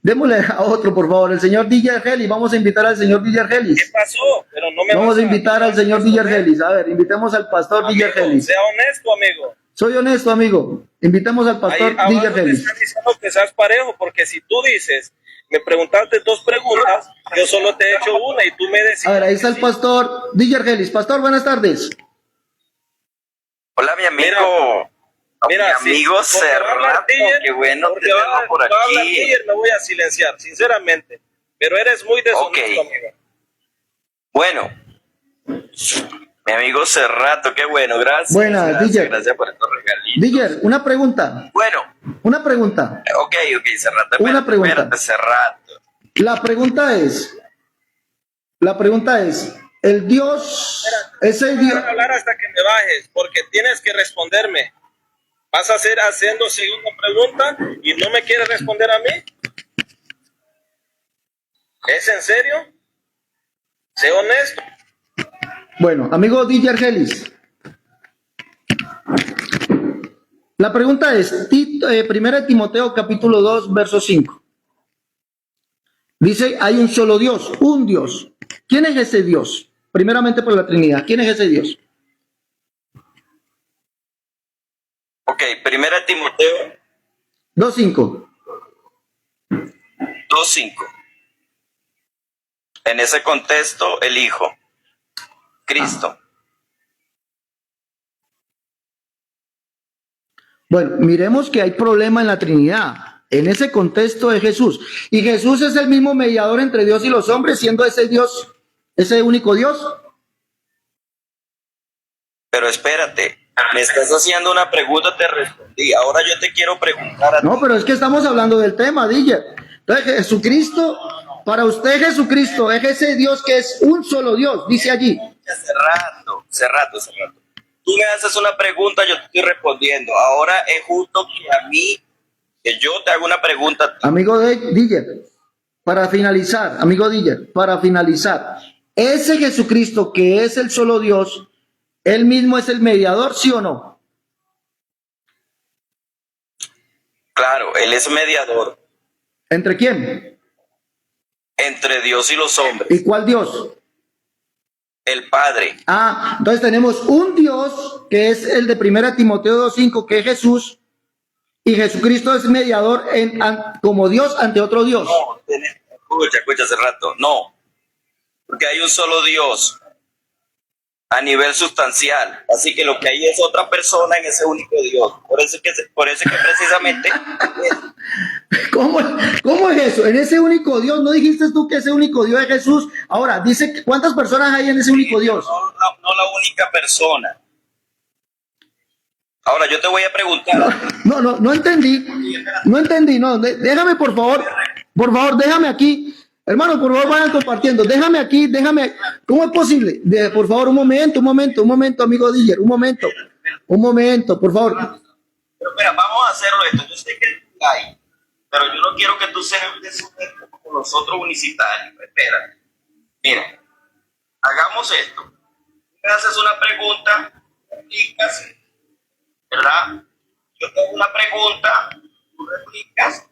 Démosle a otro, por favor. El señor DJ Argelis. Vamos a invitar al señor DJ ¿Qué Argelis. pasó? Pero no me Vamos vas a invitar al señor DJ responder. Argelis. A ver, invitemos al pastor DJ Amigo, Argelis. sea honesto, amigo. Soy honesto, amigo. Invitemos al Ahí pastor DJ abajo te Argelis. están diciendo que seas parejo, porque si tú dices, me preguntaste 2 preguntas, yo solo te he hecho una y tú me decís. A ver, ahí está el pastor DJ Argelis. Pastor, buenas tardes. Hola, mi amigo. Mira, mi amigo si, porque va a hablar Serrato, Diller, qué bueno porque va a tenerlo por hablar aquí. Diller, me voy a silenciar, sinceramente. Pero eres muy deshonesto, Ok. amigo. Bueno, mi amigo Serrato, qué bueno, gracias. Buena, gracias, DJ. gracias por estos regalitos. DJ, una pregunta. Bueno, Una pregunta. ok, Serrato. Una Espérate, pregunta. espérate, Serrato. La pregunta es, el Dios, ese No Dios, vas a hablar hasta que me bajes, porque tienes que responderme. Vas a hacer haciendo segunda pregunta y no me quieres responder a mí. ¿Es en serio? Sé honesto. bueno, amigo DJ Argelis, la pregunta es, 1 Timoteo capítulo 2, verso 5. Dice, hay un solo Dios, un Dios. ¿Quién es ese Dios? Primeramente por la Trinidad, ¿quién es ese Dios? Ok, 1 Timoteo 2:5. 2:5. En ese contexto, el Hijo, Cristo. Bueno, miremos que hay problema en la Trinidad. En ese contexto es Jesús. Y Jesús es el mismo mediador entre Dios y los hombres, siendo ese Dios, ese único Dios. Pero espérate, me estás haciendo una pregunta, te respondí. Ahora yo te quiero preguntar a ti. No, pero es que estamos hablando del tema, DJ. Entonces, Jesucristo, para usted Jesucristo es ese Dios que es un solo Dios, dice allí. Cerrato. Tú me haces una pregunta, yo te estoy respondiendo. Ahora es justo que yo te haga una pregunta a ti. Amigo de DJ, para finalizar, amigo DJ, para finalizar, ese Jesucristo que es el solo Dios, él mismo es el mediador, ¿sí o no? Claro, Él es mediador ¿Entre quién? entre Dios y los hombres. ¿Y cuál Dios? El Padre. Ah, entonces tenemos un Dios que es el de 1 Timoteo 2:5, que es Jesús, y Jesucristo es mediador como Dios ante otro Dios. No, escucha hace rato. No, porque hay un solo Dios a nivel sustancial. Así que lo que hay es otra persona en ese único Dios. Por eso es que precisamente ¿Cómo es eso? En ese único Dios, ¿no dijiste tú que ese único Dios es Jesús? Ahora, dice, ¿cuántas personas hay en ese único Dios? no la única persona. Ahora yo te voy a preguntar. No entendí. No entendí, no. Déjame, por favor, déjame aquí. Hermano, por favor, vayan compartiendo. Déjame aquí. ¿Cómo es posible? Por favor, un momento, amigo Diller. Un momento, por favor. Pero espera, vamos a hacerlo esto. Yo sé que hay, pero yo no quiero que tú seas deshonesto como los otros unicitarios. Espera. Mira, hagamos esto. Me haces una pregunta, explicas, ¿verdad? Yo te hago una pregunta, tú replicas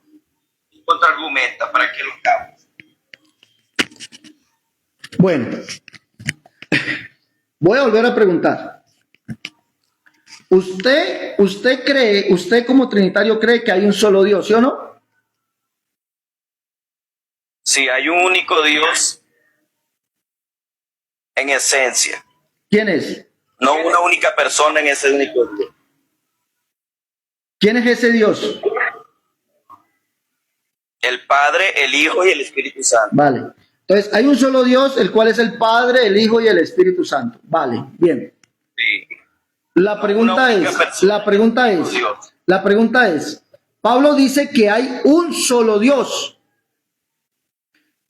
y contraargumentas para que lo hagamos. Bueno, voy a volver a preguntar. ¿Usted como trinitario cree que hay un solo Dios, sí o no? Si hay un único Dios en esencia, ¿Quién es? no una única persona en ese único Dios. ¿Quién es ese Dios? El Padre, el Hijo y el Espíritu Santo. Vale. Entonces, hay un solo Dios, el cual es el Padre, el Hijo y el Espíritu Santo. Vale, bien. Sí. La pregunta es, Pablo dice que hay un solo Dios.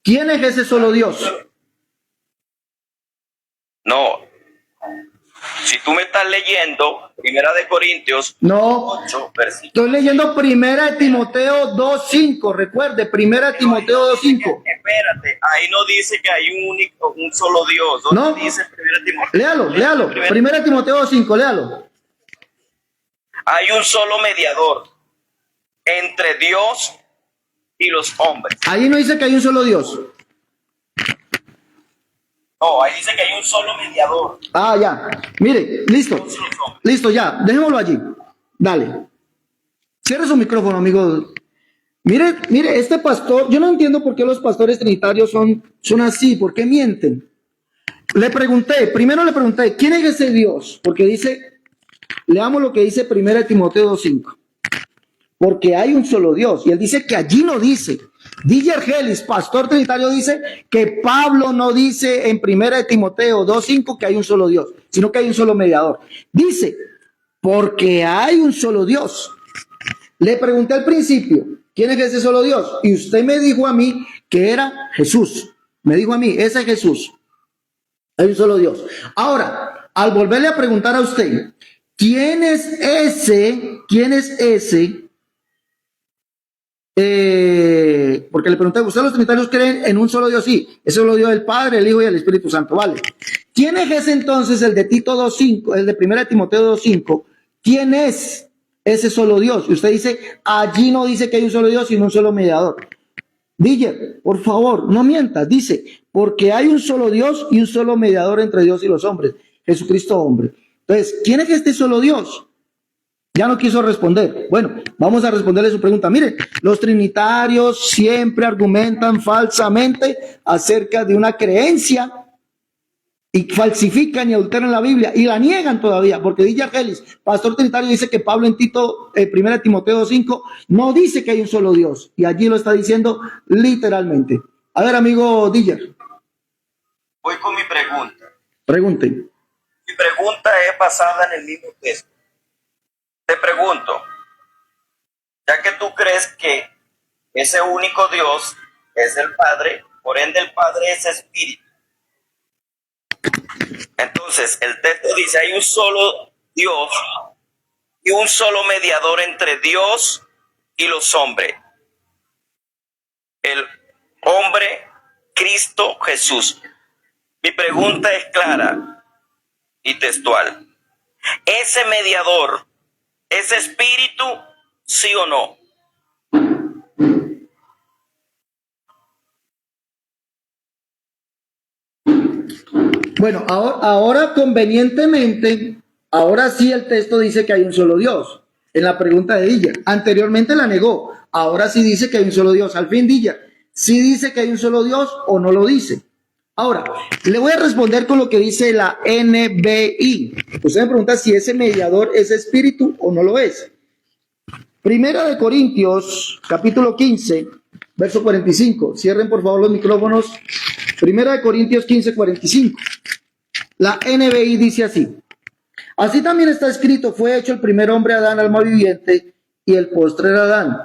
¿Quién es ese solo Dios? No. Si tú me estás leyendo, 1 Corintios No, 8, versículo. estoy leyendo 1 Timoteo 2:5. Recuerde, 1 Timoteo 2:5. Espérate, ahí no dice que hay un solo Dios. ¿Dónde No. dice 1 Timoteo? Léalo. 1 Timoteo 2:5, léalo. Hay un solo mediador entre Dios y los hombres. Ahí no dice que hay un solo Dios. No, ahí dice que hay un solo mediador. Ah, ya. Mire, listo. Dios y los hombres. Listo, ya. Dejémoslo allí. Dale. Cierre su micrófono, amigo. Mire, este pastor, yo no entiendo por qué los pastores trinitarios son así, por qué mienten. Primero le pregunté, ¿quién es ese Dios? Porque dice, leamos lo que dice 1 Timoteo 2:5. Porque hay un solo Dios. Y él dice que allí no dice. DJ Argelis, pastor trinitario, dice que Pablo no dice en 1 Timoteo 2:5 que hay un solo Dios, sino que hay un solo mediador. Dice, porque hay un solo Dios. Le pregunté al principio, ¿quién es ese solo Dios? Y usted me dijo a mí que era Jesús. Me dijo a mí, ese es Jesús. Hay un solo Dios. Ahora, al volverle a preguntar a usted, ¿quién es ese? ¿Quién es ese? Porque le pregunté, ¿ustedes los trinitarios creen en un solo Dios? Sí, ese solo Dios, el Padre, el Hijo y el Espíritu Santo, vale. ¿Quién es ese entonces, el de Tito 2:5, el de 1 Timoteo 2:5? ¿Quién es ese solo Dios? Y usted dice, allí no dice que hay un solo Dios, sino un solo mediador. Dije, por favor, no mientas, dice, porque hay un solo Dios y un solo mediador entre Dios y los hombres, Jesucristo hombre. Entonces, ¿quién es este solo Dios? Ya no quiso responder. Bueno, vamos a responderle su pregunta. Miren, los trinitarios siempre argumentan falsamente acerca de una creencia y falsifican y adulteran la Biblia y la niegan todavía, porque dice Argelis, pastor trinitario, dice que Pablo en Tito, 1 Timoteo 5, no dice que hay un solo Dios, y allí lo está diciendo literalmente. A ver, amigo Diller. Voy con mi pregunta. Pregunte. Mi pregunta es basada en el mismo texto. Te pregunto, ya que tú crees que ese único Dios es el Padre, por ende el Padre es Espíritu. Entonces, el texto dice, hay un solo Dios y un solo mediador entre Dios y los hombres. El hombre, Cristo Jesús. Mi pregunta es clara y textual. ¿Ese mediador es Espíritu, sí o no? Bueno, ahora convenientemente, ahora sí el texto dice que hay un solo Dios. En la pregunta de Diller. Anteriormente la negó. Ahora sí dice que hay un solo Dios. Al fin Diller, ¿sí dice que hay un solo Dios o no lo dice? Ahora, le voy a responder con lo que dice la NBI. Usted me pregunta si ese mediador es espíritu o no lo es. Primera de Corintios, capítulo 15, verso 45. Cierren por favor los micrófonos. Primera de Corintios 15, 45. La NBI dice así. Así también está escrito, fue hecho el primer hombre Adán, alma viviente, y el postrer Adán,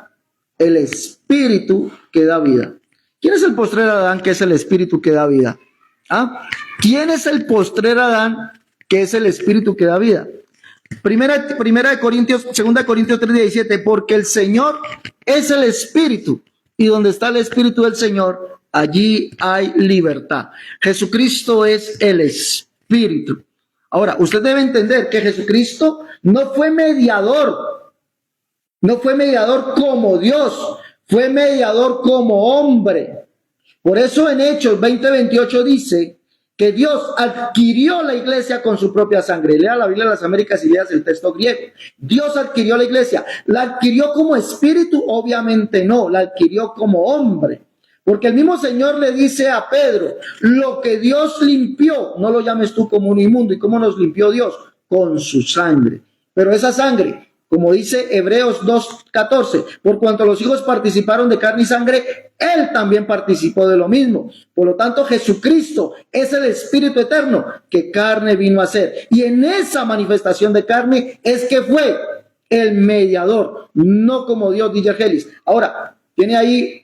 el espíritu que da vida. ¿Quién es el postrer Adán, que es el espíritu que da vida? ¿Ah? ¿Quién es el postrer Adán, que es el espíritu que da vida? Primera de Corintios, 2 Corintios 3:17, porque el Señor es el espíritu, y donde está el espíritu del Señor, allí hay libertad. Jesucristo es el espíritu. Ahora, usted debe entender que Jesucristo no fue mediador como Dios, fue mediador como hombre. Por eso en Hechos 20:28 dice que Dios adquirió la iglesia con su propia sangre. Lea la Biblia de las Américas y leas el texto griego. Dios adquirió la iglesia. ¿La adquirió como espíritu? Obviamente no, la adquirió como hombre. Porque el mismo Señor le dice a Pedro, lo que Dios limpió, no lo llames tú como un inmundo. ¿Y cómo nos limpió Dios? Con su sangre. Pero esa sangre, como dice Hebreos 2:14, por cuanto los hijos participaron de carne y sangre, Él también participó de lo mismo. Por lo tanto, Jesucristo es el Espíritu eterno que carne vino a ser. Y en esa manifestación de carne es que fue el mediador, no como Dios, dice Argelis. Ahora, tiene ahí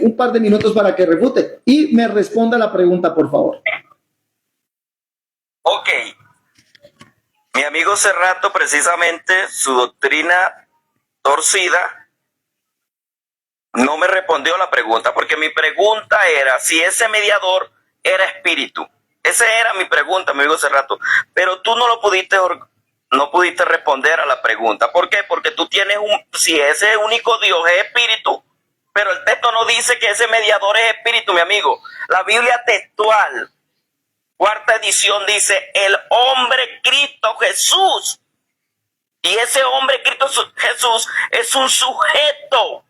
un par de minutos para que refute y me responda la pregunta, por favor. Ok. Mi amigo Cerrato, precisamente, su doctrina torcida, no me respondió la pregunta, porque mi pregunta era si ese mediador era espíritu. Esa era mi pregunta, mi amigo Cerrato. Pero tú no pudiste responder a la pregunta. ¿Por qué? Porque tú tienes si ese único Dios es espíritu, Pero el texto no dice que ese mediador es espíritu, mi amigo. La Biblia textual, cuarta edición, dice el hombre Cristo Jesús. Y ese hombre Cristo Jesús es un sujeto.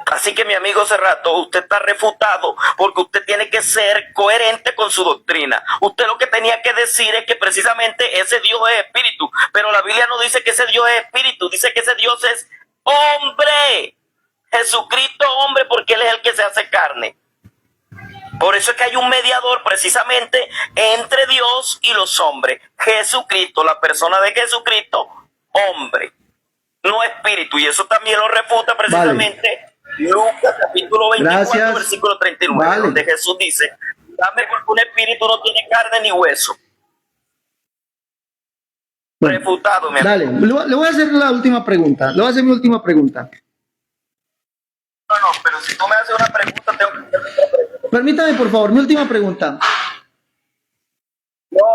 Así que mi amigo Cerrato, usted está refutado porque usted tiene que ser coherente con su doctrina. Usted lo que tenía que decir es que precisamente ese Dios es espíritu, pero la Biblia no dice que ese Dios es espíritu, dice que ese Dios es hombre. Jesucristo hombre, porque Él es el que se hace carne. Por eso es que hay un mediador precisamente entre Dios y los hombres. Jesucristo, la persona de Jesucristo, hombre, no espíritu. Y eso también lo refuta precisamente Lucas capítulo 24, versículo 39, donde Jesús dice, dame porque un espíritu no tiene carne ni hueso. Bueno, refutado, mi amigo. Le voy a hacer la última pregunta. Le voy a hacer mi última pregunta. No, pero si tú me haces una pregunta, tengo que hacer otra pregunta. Permítame, por favor, mi última pregunta.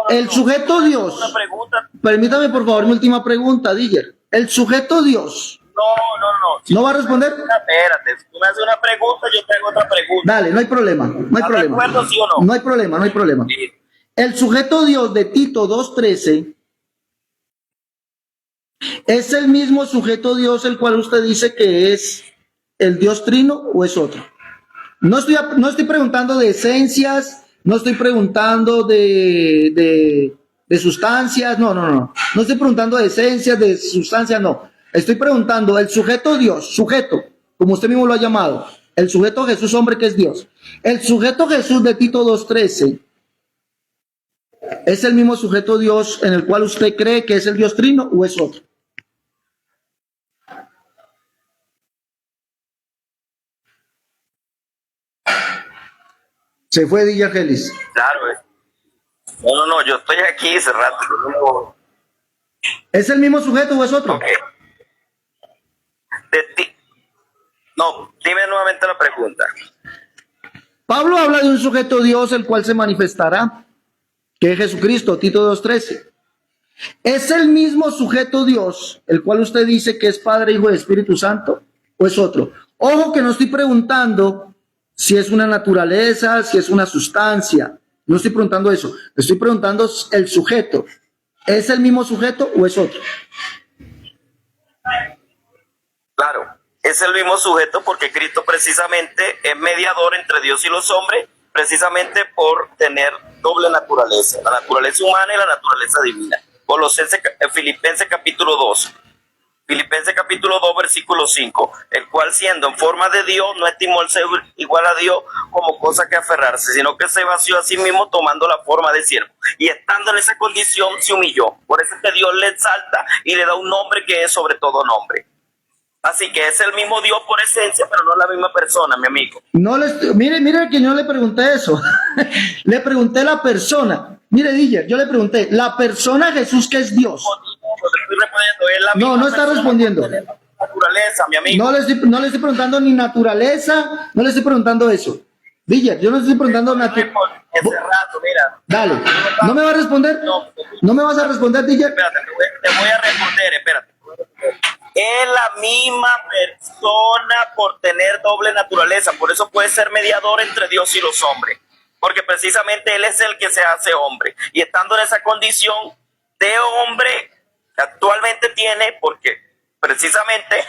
El sujeto Dios. Una pregunta. Permítame, por favor, mi última pregunta, Díger. El sujeto Dios. No. ¿No va a responder? Espérate, si tú me haces una pregunta, yo te hago otra pregunta. Dale, no hay problema. No hay problema. ¿De acuerdo, sí o no? No hay problema. Sí. El sujeto Dios de Tito 2:13 es el mismo sujeto Dios el cual usted dice que es el Dios trino o es otro. No estoy preguntando de esencias, no estoy preguntando de sustancias, no. No estoy preguntando de esencias, de sustancias, no. Estoy preguntando el sujeto Dios, sujeto, como usted mismo lo ha llamado, el sujeto Jesús, hombre que es Dios. El sujeto Jesús de Tito 2:13 es el mismo sujeto Dios en el cual usted cree que es el Dios trino o es otro. Se fue Díger Gelis. Claro, No, yo estoy aquí hace rato. ¿Es el mismo sujeto o es otro? Okay. No, dime nuevamente la pregunta. Pablo habla de un sujeto Dios el cual se manifestará, que es Jesucristo, Tito 2:13. ¿Es el mismo sujeto Dios el cual usted dice que es Padre, Hijo y Espíritu Santo o es otro? Ojo que no estoy preguntando si es una naturaleza, si es una sustancia. No estoy preguntando eso. Estoy preguntando el sujeto. ¿Es el mismo sujeto o es otro? Claro, es el mismo sujeto porque Cristo precisamente es mediador entre Dios y los hombres, precisamente por tener doble naturaleza, la naturaleza humana y la naturaleza divina. Filipenses capítulo 2. Filipenses capítulo 2, versículo 5, el cual siendo en forma de Dios, no estimó el ser igual a Dios como cosa que aferrarse, sino que se vació a sí mismo tomando la forma de siervo. Y estando en esa condición, se humilló. Por eso es que Dios le exalta y le da un nombre que es sobre todo nombre. Así que es el mismo Dios por esencia, pero no es la misma persona, mi amigo. Mire que yo no le pregunté eso. Le pregunté la persona. Mire, Díger, yo le pregunté, la persona Jesús que es Dios. No está respondiendo. Naturaleza, mi amigo. No le estoy preguntando ni naturaleza, no le estoy preguntando eso. Díger, yo no estoy preguntando naturaleza. Dale, ¿no me va a responder? ¿No me vas a responder, Díger? Espérate, te voy a responder, espérate. Es la misma persona por tener doble naturaleza, por eso puede ser mediador entre Dios y los hombres, porque precisamente Él es el que se hace hombre, y estando en esa condición de hombre, actualmente tiene, porque precisamente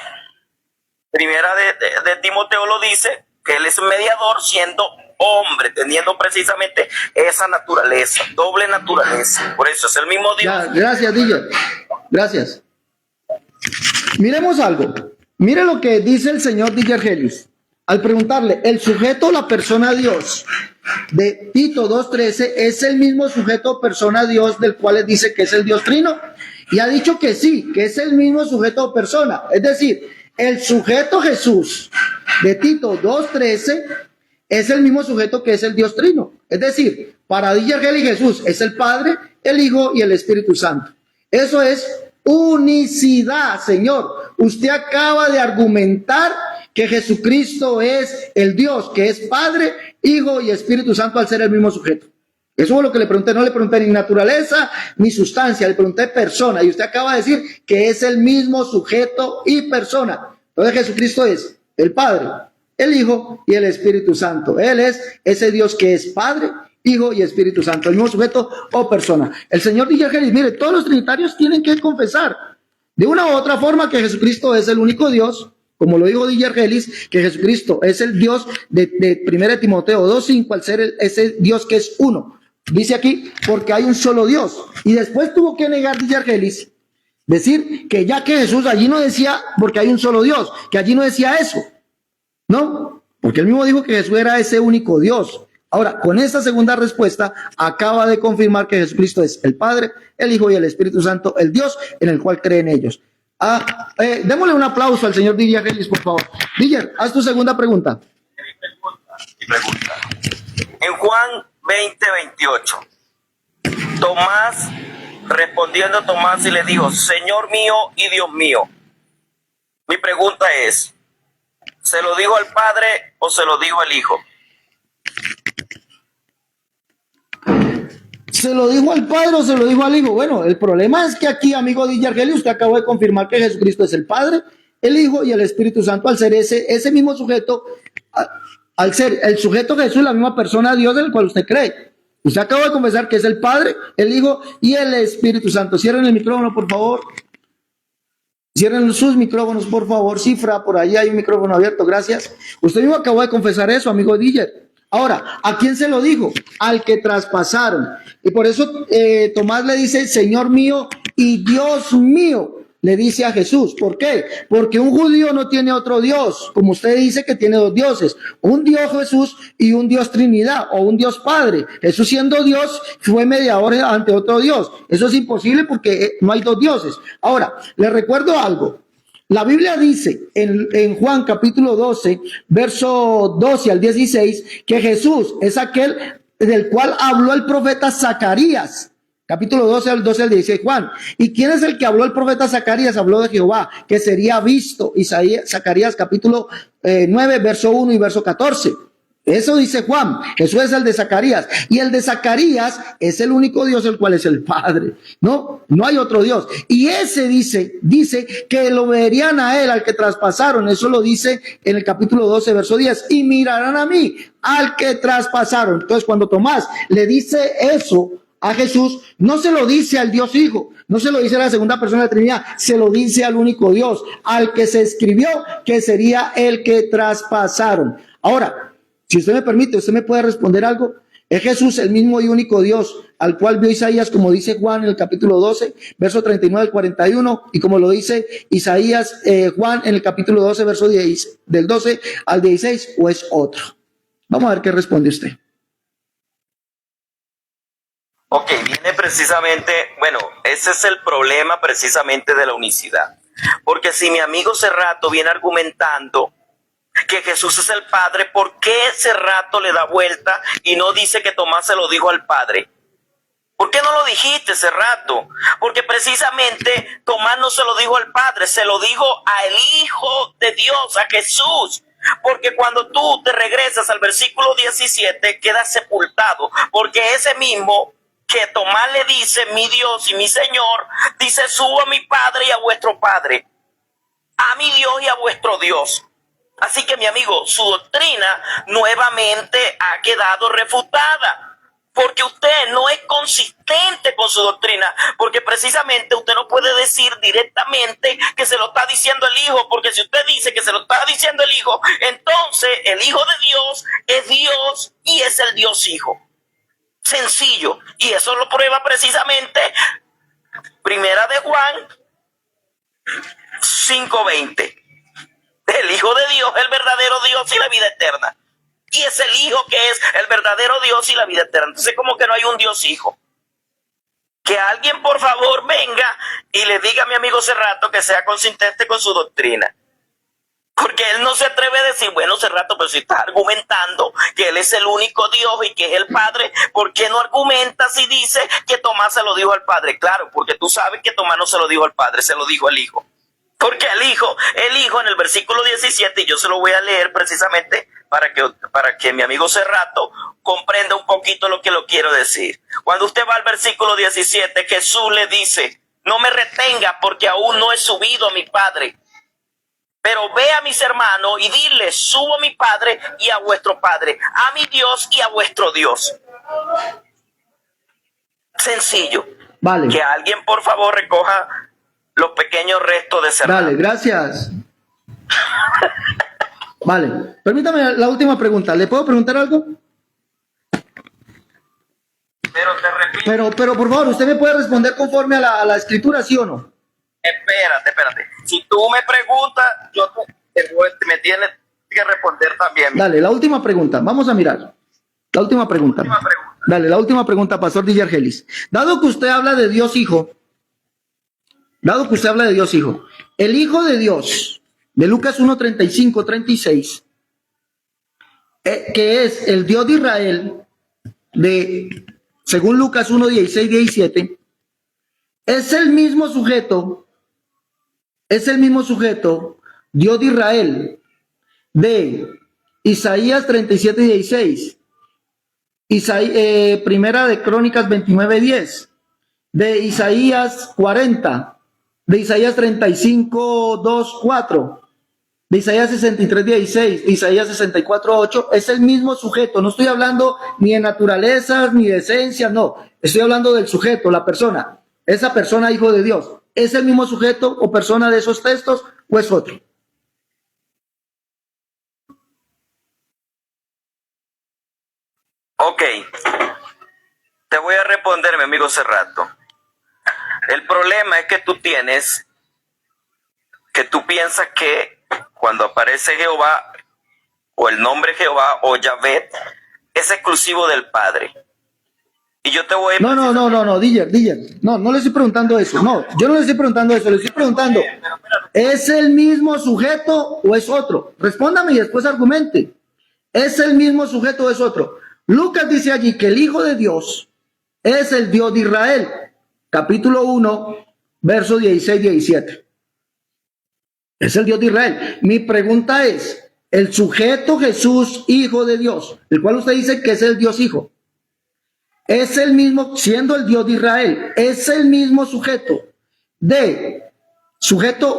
primera de Timoteo lo dice, que Él es mediador siendo hombre, teniendo precisamente esa naturaleza, doble naturaleza, por eso es el mismo Dios. Ya, gracias, Díger, gracias. Miremos algo. Mire lo que dice el señor Díger Gelis. Al preguntarle, el sujeto, la persona Dios de Tito 2:13 es el mismo sujeto, persona Dios del cual él dice que es el Dios trino. Y ha dicho que sí, que es el mismo sujeto, persona. Es decir, el sujeto Jesús de Tito 2:13 es el mismo sujeto que es el Dios trino. Es decir, para Díger Gelis Jesús es el Padre, el Hijo y el Espíritu Santo. Eso es unicidad, Señor. Usted acaba de argumentar que Jesucristo es el Dios, que es Padre, Hijo y Espíritu Santo al ser el mismo sujeto. Eso es lo que le pregunté. No le pregunté ni naturaleza ni sustancia, le pregunté persona. Y usted acaba de decir que es el mismo sujeto y persona. Entonces Jesucristo es el Padre, el Hijo y el Espíritu Santo. Él es ese Dios que es Padre, Hijo y Espíritu Santo, el mismo sujeto o persona. El Señor DJ Harris, mire, todos los trinitarios tienen que confesar de una u otra forma que Jesucristo es el único Dios, como lo dijo DJ Argelis, que Jesucristo es el Dios de 1 Timoteo 2:5, al ser ese Dios que es uno. Dice aquí, porque hay un solo Dios. Y después tuvo que negar DJ Argelis, decir que ya que Jesús allí no decía, porque hay un solo Dios, que allí no decía eso. No, porque él mismo dijo que Jesús era ese único Dios. Ahora, con esta segunda respuesta, acaba de confirmar que Jesucristo es el Padre, el Hijo y el Espíritu Santo, el Dios en el cual creen ellos. Démosle un aplauso al señor Didier Argelis, por favor. Didier, haz tu segunda pregunta. Mi pregunta. En Juan 20:28, Tomás, respondiendo Tomás y le dijo, Señor mío y Dios mío. Mi pregunta es, ¿se lo dijo al Padre o se lo dijo al Hijo? ¿Se lo dijo al Padre o se lo dijo al Hijo? Bueno, el problema es que aquí, amigo Didier Argelis, usted acabó de confirmar que Jesucristo es el Padre, el Hijo y el Espíritu Santo, al ser ese mismo sujeto, al ser el sujeto Jesús, la misma persona Dios en el cual usted cree. Usted acaba de confesar que es el Padre, el Hijo y el Espíritu Santo. Cierren el micrófono, por favor. Cierren sus micrófonos, por favor. Cifra, por ahí hay un micrófono abierto, gracias. Usted mismo acabó de confesar eso, amigo Didier. Ahora, ¿a quién se lo dijo? Al que traspasaron. Y por eso Tomás le dice, Señor mío y Dios mío, le dice a Jesús. ¿Por qué? Porque un judío no tiene otro Dios, como usted dice que tiene dos dioses, un Dios Jesús y un Dios Trinidad, o un Dios Padre. Jesús, siendo Dios, fue mediador ante otro Dios. Eso es imposible porque no hay dos dioses. Ahora, le recuerdo algo. La Biblia dice en Juan capítulo 12, verso 12 al 16, que Jesús es aquel del cual habló el profeta Zacarías. Capítulo 12 al 16, Juan. ¿Y quién es el que habló el profeta Zacarías? Habló de Jehová, que sería visto. Zacarías capítulo 9, verso 1 y verso 14. Eso dice Juan. Jesús es el de Zacarías. Y el de Zacarías es el único Dios, el cual es el Padre. No hay otro Dios. Y ese dice que lo verían a él, al que traspasaron. Eso lo dice en el capítulo 12, verso 10. Y mirarán a mí, al que traspasaron. Entonces, cuando Tomás le dice eso a Jesús, no se lo dice al Dios Hijo, no se lo dice a la segunda persona de la Trinidad, se lo dice al único Dios, al que se escribió que sería el que traspasaron. Ahora, si usted me permite, usted me puede responder algo. ¿Es Jesús el mismo y único Dios al cual vio Isaías, como dice Juan en el capítulo 12, verso 39 al 41, y como lo dice Isaías, Juan en el capítulo 12, verso 10, del 12 al 16, o es otro? Vamos a ver qué responde usted. Ok, viene precisamente, bueno, ese es el problema precisamente de la unicidad. Porque si mi amigo Cerrato viene argumentando que Jesús es el Padre, ¿por qué Cerrato le da vuelta y no dice que Tomás se lo dijo al Padre? ¿Por qué no lo dijiste, Cerrato? Porque precisamente Tomás no se lo dijo al Padre, se lo dijo al Hijo de Dios, a Jesús. Porque cuando tú te regresas al versículo 17, quedas sepultado, porque ese mismo que Tomás le dice, mi Dios y mi Señor, dice, subo a mi Padre y a vuestro Padre, a mi Dios y a vuestro Dios. Así que, mi amigo, su doctrina nuevamente ha quedado refutada, porque usted no es consistente con su doctrina, porque precisamente usted no puede decir directamente que se lo está diciendo el Hijo, porque si usted dice que se lo está diciendo el Hijo, entonces el Hijo de Dios es Dios y es el Dios Hijo. Sencillo, y eso lo prueba precisamente Primera de Juan 5:20. El Hijo de Dios, el verdadero Dios y la vida eterna. Y es el Hijo que es el verdadero Dios y la vida eterna. Entonces, como que no hay un Dios Hijo. Que alguien, por favor, venga y le diga a mi amigo Cerrato que sea consistente con su doctrina. Porque él no se atreve a decir, bueno, Cerrato, pero si está argumentando que él es el único Dios y que es el Padre, ¿por qué no argumenta si dice que Tomás se lo dijo al Padre? Claro, porque tú sabes que Tomás no se lo dijo al Padre, se lo dijo al Hijo. Porque el hijo en el versículo 17, y yo se lo voy a leer precisamente para que mi amigo Cerrato comprenda un poquito lo que lo quiero decir. Cuando usted va al versículo 17, Jesús le dice, no me retenga porque aún no he subido a mi Padre. Pero ve a mis hermanos y dile, subo a mi Padre y a vuestro Padre, a mi Dios y a vuestro Dios. Sencillo. Vale. Que alguien, por favor, recoja los pequeños restos de cerrado. Dale, gracias. Vale, permítame la última pregunta. ¿Le puedo preguntar algo? Pero te repito. Pero por favor, ¿usted me puede responder conforme a la escritura, sí o no? Espérate. Si tú me preguntas, me tienes que responder también. Dale, la última pregunta. Vamos a mirar. La última pregunta. Dale, la última pregunta, Pastor DJ Argelis. Dado que usted habla de Dios Hijo, el Hijo de Dios, de Lucas 1:35, 36, que es el Dios de Israel, según Lucas 1:16, 17, es el mismo sujeto, Dios de Israel, de Isaías 37:16, Primera de Crónicas 29:10, de Isaías 40, de Isaías 35:2-4, de Isaías 63:16, de Isaías 64:8, es el mismo sujeto. No estoy hablando ni de naturalezas ni de esencia, no. Estoy hablando del sujeto, la persona. Esa persona, hijo de Dios, ¿es el mismo sujeto o persona de esos textos o es otro? Ok, te voy a responder, mi amigo Cerrato. El problema es que tú piensas que cuando aparece Jehová o el nombre Jehová o Yahvé es exclusivo del Padre. Y yo te voy a... No, DJ. No le estoy preguntando eso. No, yo no le estoy preguntando eso. Le estoy preguntando, ¿es el mismo sujeto o es otro? Respóndame y después argumente. ¿Es el mismo sujeto o es otro? Lucas dice allí que el Hijo de Dios es el Dios de Israel. Capítulo 1, versos 16-17. Es el Dios de Israel. Mi pregunta es, el sujeto Jesús, Hijo de Dios, el cual usted dice que es el Dios Hijo, es el mismo, siendo el Dios de Israel, es el mismo sujeto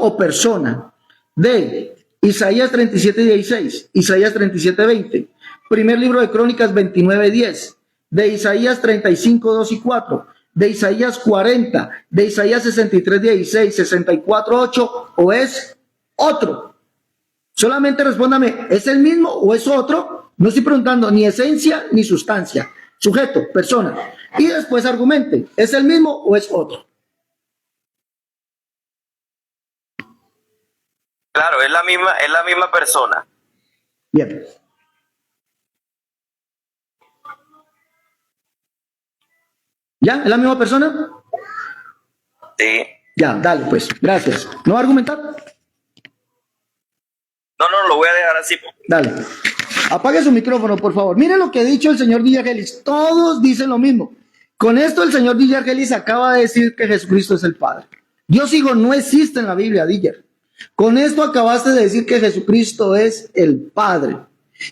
o persona de Isaías 37:16, Isaías 37:20, primer libro de Crónicas 29:10, de Isaías 35:2-4, de Isaías 40, de Isaías 63:16, 64:8, o es otro. Solamente respóndame, ¿es el mismo o es otro? No estoy preguntando ni esencia ni sustancia. Sujeto, persona. Y después argumente, ¿es el mismo o es otro? Claro, es la misma persona. Bien. ¿Ya? ¿Es la misma persona? Sí. Ya, dale, pues. Gracias. ¿No va a argumentar? No, lo voy a dejar así. Dale. Apague su micrófono, por favor. Miren lo que ha dicho el señor DJ Argelis. Todos dicen lo mismo. Con esto el señor DJ Argelis acaba de decir que Jesucristo es el Padre. Dios Hijo no existe en la Biblia, DJ. Con esto acabaste de decir que Jesucristo es el Padre.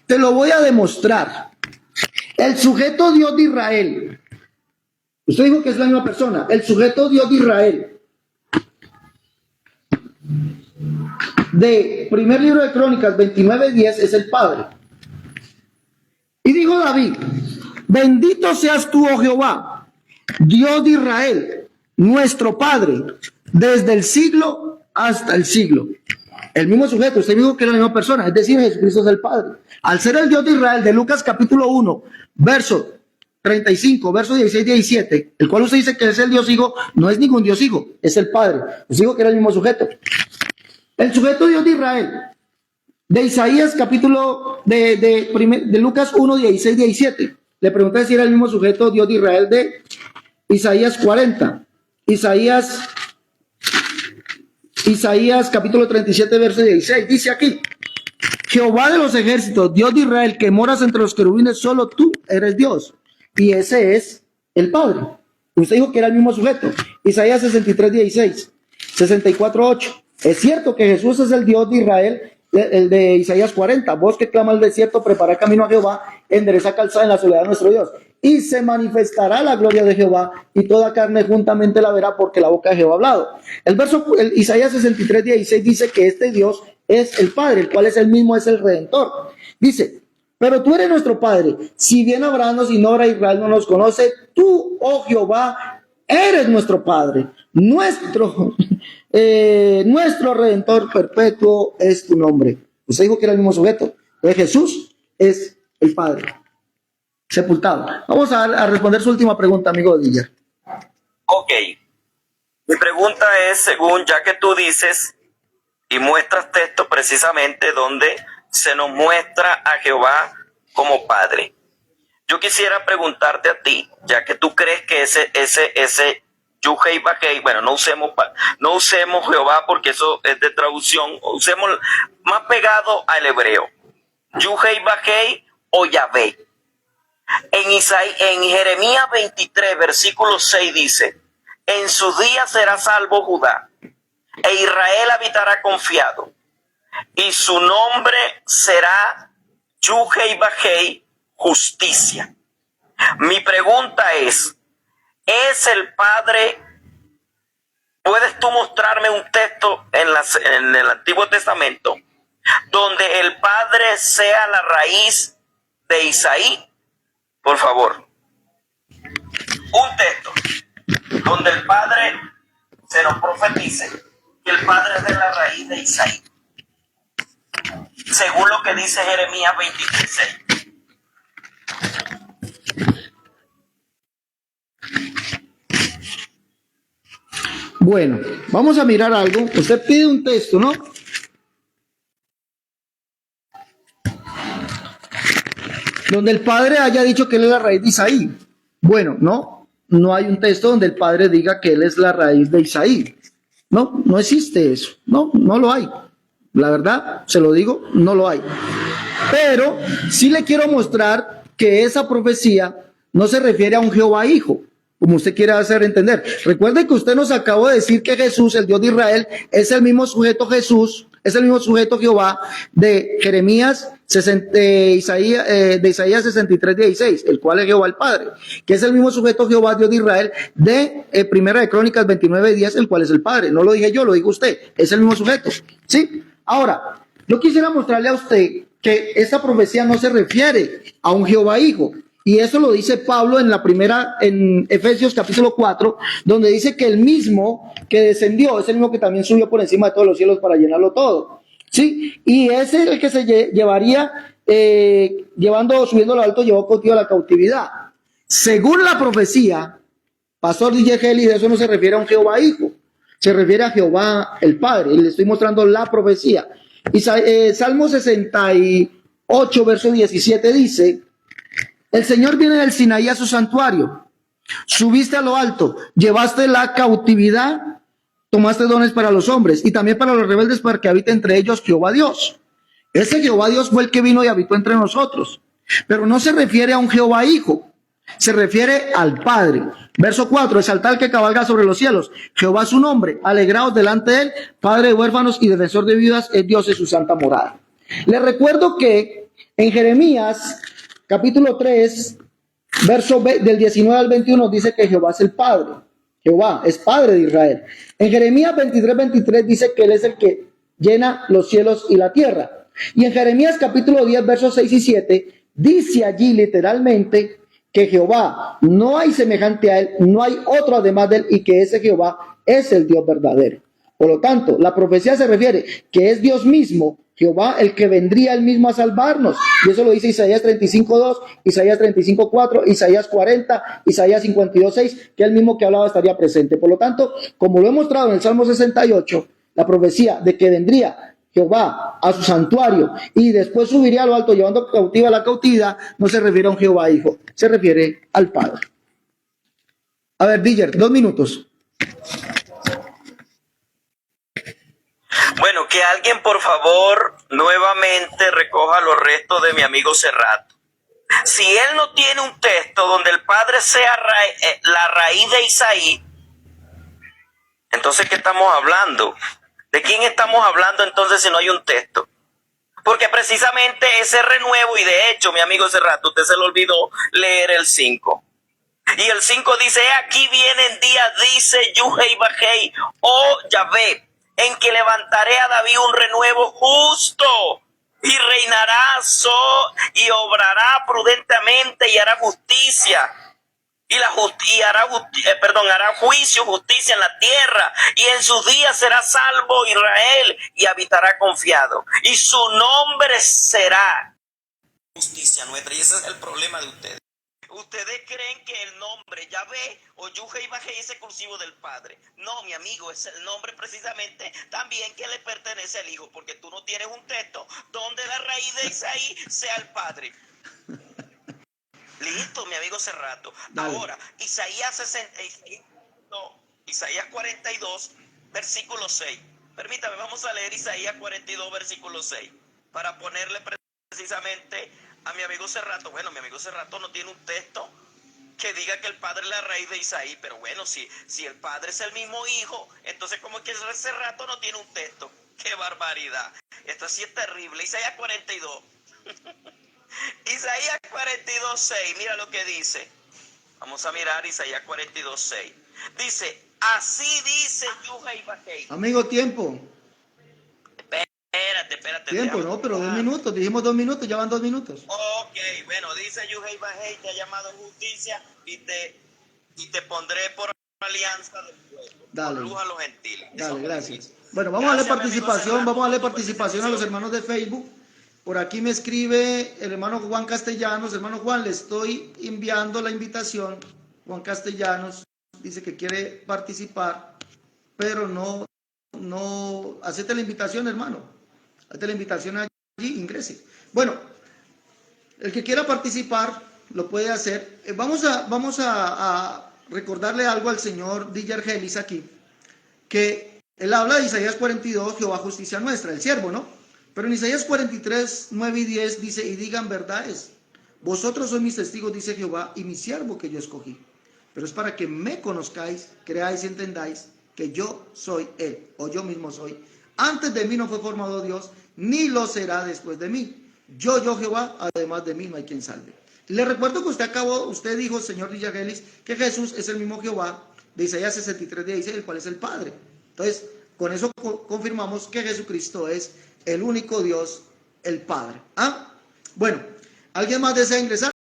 Te lo voy a demostrar. El sujeto Dios de Israel. Usted dijo que es la misma persona. El sujeto Dios de Israel. De primer libro de Crónicas 29:10 es el Padre. Y dijo David, bendito seas tú, oh Jehová, Dios de Israel, nuestro Padre, desde el siglo hasta el siglo. El mismo sujeto, usted dijo que era la misma persona, es decir, Jesucristo es el Padre. Al ser el Dios de Israel, de Lucas capítulo 1, verso 35, verso 16-17, el cual usted dice que es el Dios Hijo, no es ningún Dios Hijo, es el Padre. Usted dijo que era el mismo sujeto. El sujeto Dios de Israel, de Isaías capítulo de Lucas 1, 16-17. Le pregunté si era el mismo sujeto Dios de Israel de Isaías 40. Isaías capítulo 37, verso 16. Dice aquí, Jehová de los ejércitos, Dios de Israel, que moras entre los querubines, solo tú eres Dios. Y ese es el Padre. Usted dijo que era el mismo sujeto. Isaías 63:16, 64:8. Es cierto que Jesús es el Dios de Israel, el de Isaías 40. Vos que clama al desierto, prepara camino a Jehová, endereza calzada en la soledad de nuestro Dios. Y se manifestará la gloria de Jehová, y toda carne juntamente la verá, porque la boca de Jehová ha hablado. El Isaías 63:16 dice que este Dios es el Padre, el cual es el mismo, es el Redentor. Dice, pero tú eres nuestro Padre. Si bien Abraham nos ignora, Israel no nos conoce, tú, oh Jehová, eres nuestro Padre. Nuestro Redentor perpetuo es tu nombre. Usted dijo que era el mismo sujeto. Entonces Jesús es el Padre. Sepultado. Vamos a responder su última pregunta, amigo Diller. Ok. Mi pregunta es, según ya que tú dices y muestras texto precisamente donde se nos muestra a Jehová como Padre. Yo quisiera preguntarte a ti, ya que tú crees que ese Yuhei Bajei, bueno, no usemos Jehová porque eso es de traducción, usemos más pegado al hebreo. Yuhei Bajei o Yahvé. En Jeremías 23, versículo 6 dice, en sus días será salvo Judá, e Israel habitará confiado, y su nombre será Yuhei Bajei, justicia. Mi pregunta ¿es el Padre? ¿Puedes tú mostrarme un texto en el Antiguo Testamento donde el Padre sea la raíz de Isaí? Por favor. Un texto donde el Padre se nos profetice que el Padre es de la raíz de Isaí, según lo que dice Jeremías 23:6. Bueno, vamos a mirar algo. Usted pide un texto, ¿no? Donde el Padre haya dicho que él es la raíz de Isaí. Bueno, no hay un texto donde el Padre diga que él es la raíz de Isaí. No existe eso. No lo hay. La verdad, se lo digo, no lo hay. Pero sí le quiero mostrar que esa profecía no se refiere a un Jehová Hijo, como usted quiere hacer entender. Recuerde que usted nos acabó de decir que Jesús, el Dios de Israel, es el mismo sujeto Jesús, es el mismo sujeto Jehová de Jeremías, de Isaías 63:16, el cual es Jehová el Padre, que es el mismo sujeto Jehová, Dios de Israel, de Primera de Crónicas 29:10, el cual es el Padre. No lo dije yo, lo dijo usted, es el mismo sujeto, ¿sí? Ahora, yo quisiera mostrarle a usted que esta profecía no se refiere a un Jehová Hijo. Y eso lo dice Pablo en Efesios capítulo 4, donde dice que el mismo que descendió es el mismo que también subió por encima de todos los cielos para llenarlo todo. ¿Sí? Y ese es el que se llevaría, subiendo lo alto, llevó contigo a la cautividad. Según la profecía, Pastor DJ Heli, de eso no se refiere a un Jehová Hijo, se refiere a Jehová el Padre. Y le estoy mostrando la profecía. Y Salmo 68, verso 17 dice: el Señor viene del Sinaí a su santuario, subiste a lo alto, llevaste la cautividad, tomaste dones para los hombres y también para los rebeldes, para que habite entre ellos Jehová Dios. Ese Jehová Dios fue el que vino y habitó entre nosotros, pero no se refiere a un Jehová Hijo, se refiere al Padre. Verso 4, exaltad al que cabalga sobre los cielos, Jehová es su nombre, alegraos delante de él, Padre de huérfanos y defensor de viudas, es Dios en su santa morada. Les recuerdo que en Jeremías capítulo 3, verso del 19 al 21 dice que Jehová es el Padre. Jehová es Padre de Israel. En Jeremías 23 dice que él es el que llena los cielos y la tierra. Y en Jeremías capítulo 10, versos 6 y 7 dice allí literalmente que Jehová no hay semejante a él, no hay otro además de él, y que ese Jehová es el Dios verdadero. Por lo tanto, la profecía se refiere que es Dios mismo, Jehová, el que vendría él mismo a salvarnos. Y eso lo dice Isaías 35:2, Isaías 35:4, Isaías 40, Isaías 52:6, que el mismo que hablaba estaría presente. Por lo tanto, como lo he mostrado en el Salmo 68, la profecía de que vendría Jehová a su santuario y después subiría a lo alto llevando cautiva la cautividad, no se refiere a un Jehová Hijo, se refiere al Padre. A ver, Diller, 2 minutos. Bueno, que alguien por favor nuevamente recoja los restos de mi amigo Cerrato. Si él no tiene un texto donde el Padre sea la raíz de Isaí, entonces ¿qué estamos hablando? ¿De quién estamos hablando entonces si no hay un texto? Porque precisamente ese renuevo, y de hecho mi amigo Cerrato, usted se le olvidó leer el 5. Y el 5 dice: aquí vienen días, dice Yuhei Bajei, oh Yahvé, en que levantaré a David un renuevo justo, y reinará y obrará prudentemente y hará justicia. Hará juicio, justicia en la tierra, y en sus días será salvo Israel y habitará confiado, y su nombre será justicia nuestra. Y ese es el problema de ustedes. Ustedes creen que el nombre Yahvé o Yuhei-Bajei es exclusivo del Padre. No, mi amigo, es el nombre precisamente también que le pertenece al Hijo, porque tú no tienes un texto donde la raíz de Isaí sea el Padre. Listo, mi amigo Cerrato. Dale. Ahora, Isaías 42, versículo 6. Permítame, vamos a leer Isaías 42, versículo 6, para ponerle precisamente a mi amigo Cerrato. Bueno, mi amigo Cerrato no tiene un texto que diga que el padre es la raíz de Isaí, pero bueno, si el padre es el mismo hijo, entonces ¿cómo es que Cerrato no tiene un texto? ¡Qué barbaridad! Esto sí es terrible. Isaías 42. Isaías 42:6, mira lo que dice. Vamos a mirar Isaías 42:6. Dice, así dice Yuhei-Bajei. Amigo, tiempo. Espérate. Tiempo, no, pero 2 minutos. Dijimos 2 minutos, ya van 2 minutos. Ok, bueno, dice Yuhei-Bajei, te ha llamado en justicia y te pondré por alianza del pueblo. Dale. Por luz a los gentiles. Dale, gracias. Bueno, vamos a darle participación a los hermanos de Facebook. Por aquí me escribe el hermano Juan Castellanos. Hermano Juan, le estoy enviando la invitación. Juan Castellanos dice que quiere participar, pero no acepte la invitación, hermano. Acepte la invitación allí, ingrese. Bueno, el que quiera participar lo puede hacer. Vamos a recordarle algo al señor DJ Argelis aquí, que él habla de Isaías 42, Jehová justicia nuestra, el siervo, ¿no? Pero en Isaías 43, 9 y 10 dice, y digan verdades. Vosotros sois mis testigos, dice Jehová, y mi siervo que yo escogí. Pero es para que me conozcáis, creáis y entendáis que yo soy Él, o yo mismo soy. Antes de mí no fue formado Dios, ni lo será después de mí. Yo Jehová, además de mí no hay quien salve. Le recuerdo que usted dijo, señor Villagelis, que Jesús es el mismo Jehová de Isaías 63, 16, el cual es el Padre. Entonces, con eso confirmamos que Jesucristo es el único Dios, el Padre. Bueno, ¿alguien más desea ingresar?